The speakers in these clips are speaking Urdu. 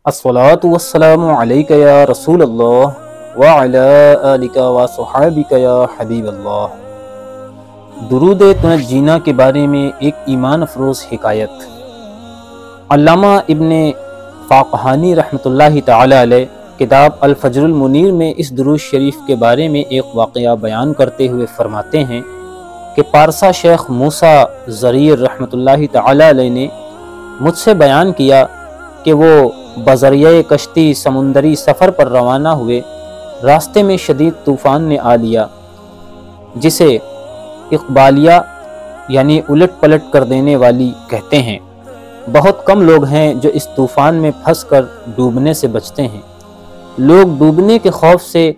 الصلاۃ والسلام علیک یا رسول اللہ وعلی آلک وصحابک یا حبیب اللہ۔ درود تنجینا کے بارے میں ایک ایمان افروز حکایت۔ علامہ ابن فاقہانی رحمۃ اللہ تعالی علیہ کتاب الفجر المنیر میں اس درود شریف کے بارے میں ایک واقعہ بیان کرتے ہوئے فرماتے ہیں کہ پارسا شیخ موسیٰ ضریر رحمۃ اللہ تعالی علیہ نے مجھ سے بیان کیا کہ وہ بذریعہ کشتی سمندری سفر پر روانہ ہوئے، راستے میں شدید طوفان نے آ لیا جسے اقبالیہ یعنی الٹ پلٹ کر دینے والی کہتے ہیں۔ بہت کم لوگ ہیں جو اس طوفان میں پھنس کر ڈوبنے سے بچتے ہیں۔ لوگ ڈوبنے کے خوف سے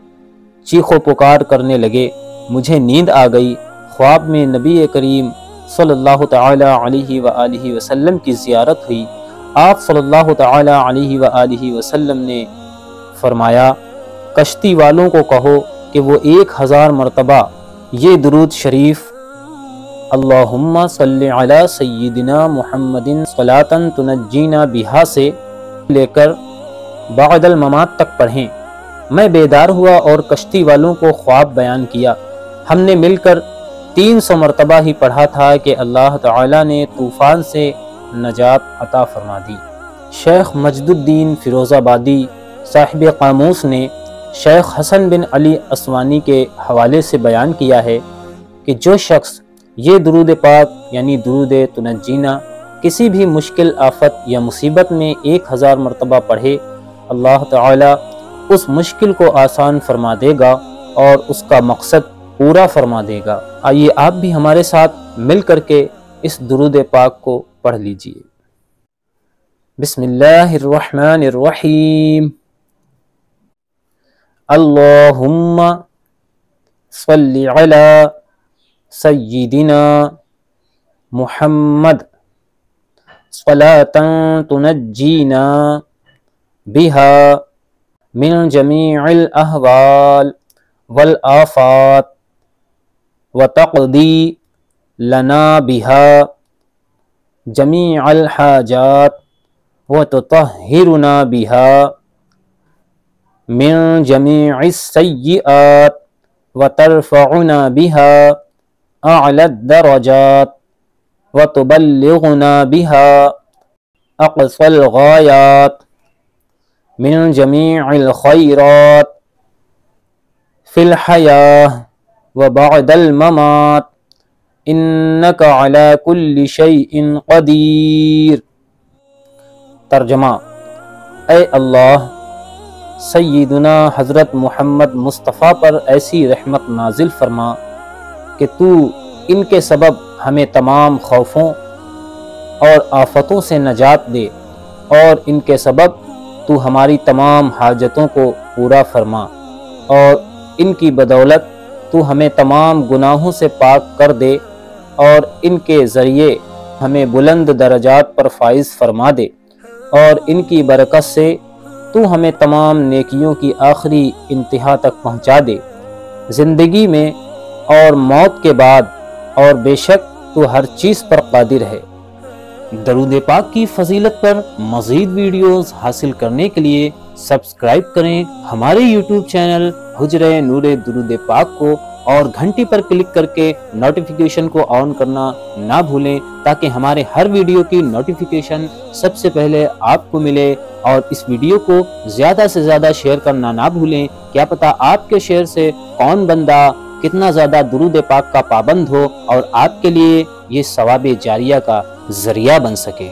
چیخ و پکار کرنے لگے۔ مجھے نیند آ گئی۔ خواب میں نبی کریم صلی اللہ تعالی علیہ وآلہ وسلم کی زیارت ہوئی۔ آپ صلی اللہ تعالی علیہ وآلہ وسلم نے فرمایا، کشتی والوں کو کہو کہ وہ 1000 مرتبہ یہ درود شریف اللہم صلی علی سیدنا محمد صلاۃ تنجینا بہا سے لے کر بعد الممات تک پڑھیں۔ میں بیدار ہوا اور کشتی والوں کو خواب بیان کیا۔ ہم نے مل کر 300 مرتبہ ہی پڑھا تھا کہ اللہ تعالی نے طوفان سے نجات عطا فرما دی۔ شیخ مجد الدین فیروز آبادی صاحب قاموس نے شیخ حسن بن علی اسوانی کے حوالے سے بیان کیا ہے کہ جو شخص یہ درود پاک یعنی درود تنجینا کسی بھی مشکل آفت یا مصیبت میں 1000 مرتبہ پڑھے، اللہ تعالی اس مشکل کو آسان فرما دے گا اور اس کا مقصد پورا فرما دے گا۔ آئیے آپ بھی ہمارے ساتھ مل کر کے اس درود پاک کو پڑھ لیجئے۔ بسم اللہ الرحمن الرحیم۔ اللہم صلی علی سیدنا محمد صلاۃ تنجینا بہا من جمیع الاحوال والآفات وتقضی لنا بہا جمیع الحاجات وتطہرنا بہا من جمیع السیئات وترفعنا بہا اعلی الدرجات وتبلغنا بہا اقصى الغایات من جمیع الخیرات فی الحیاة وبعد الممات انک علی کل شیء قدیر۔ ترجمہ: اے اللہ، سیدنا حضرت محمد مصطفیٰ پر ایسی رحمت نازل فرما کہ تو ان کے سبب ہمیں تمام خوفوں اور آفتوں سے نجات دے، اور ان کے سبب تو ہماری تمام حاجتوں کو پورا فرما، اور ان کی بدولت تو ہمیں تمام گناہوں سے پاک کر دے، اور ان کے ذریعے ہمیں بلند درجات پر فائز فرما دے، اور ان کی برکت سے تو ہمیں تمام نیکیوں کی آخری انتہا تک پہنچا دے، زندگی میں اور موت کے بعد، اور بے شک تو ہر چیز پر قادر ہے۔ درود پاک کی فضیلت پر مزید ویڈیوز حاصل کرنے کے لیے سبسکرائب کریں ہمارے یوٹیوب چینل حجرہ نور درود پاک کو، اور گھنٹی پر کلک کر کے نوٹیفیکیشن کو آن کرنا نہ بھولیں تاکہ ہمارے ہر ویڈیو کی نوٹیفیکیشن سب سے پہلے آپ کو ملے، اور اس ویڈیو کو زیادہ سے زیادہ شیئر کرنا نہ بھولیں۔ کیا پتہ آپ کے شیئر سے کون بندہ کتنا زیادہ درود پاک کا پابند ہو اور آپ کے لیے یہ ثواب جاریہ کا ذریعہ بن سکے۔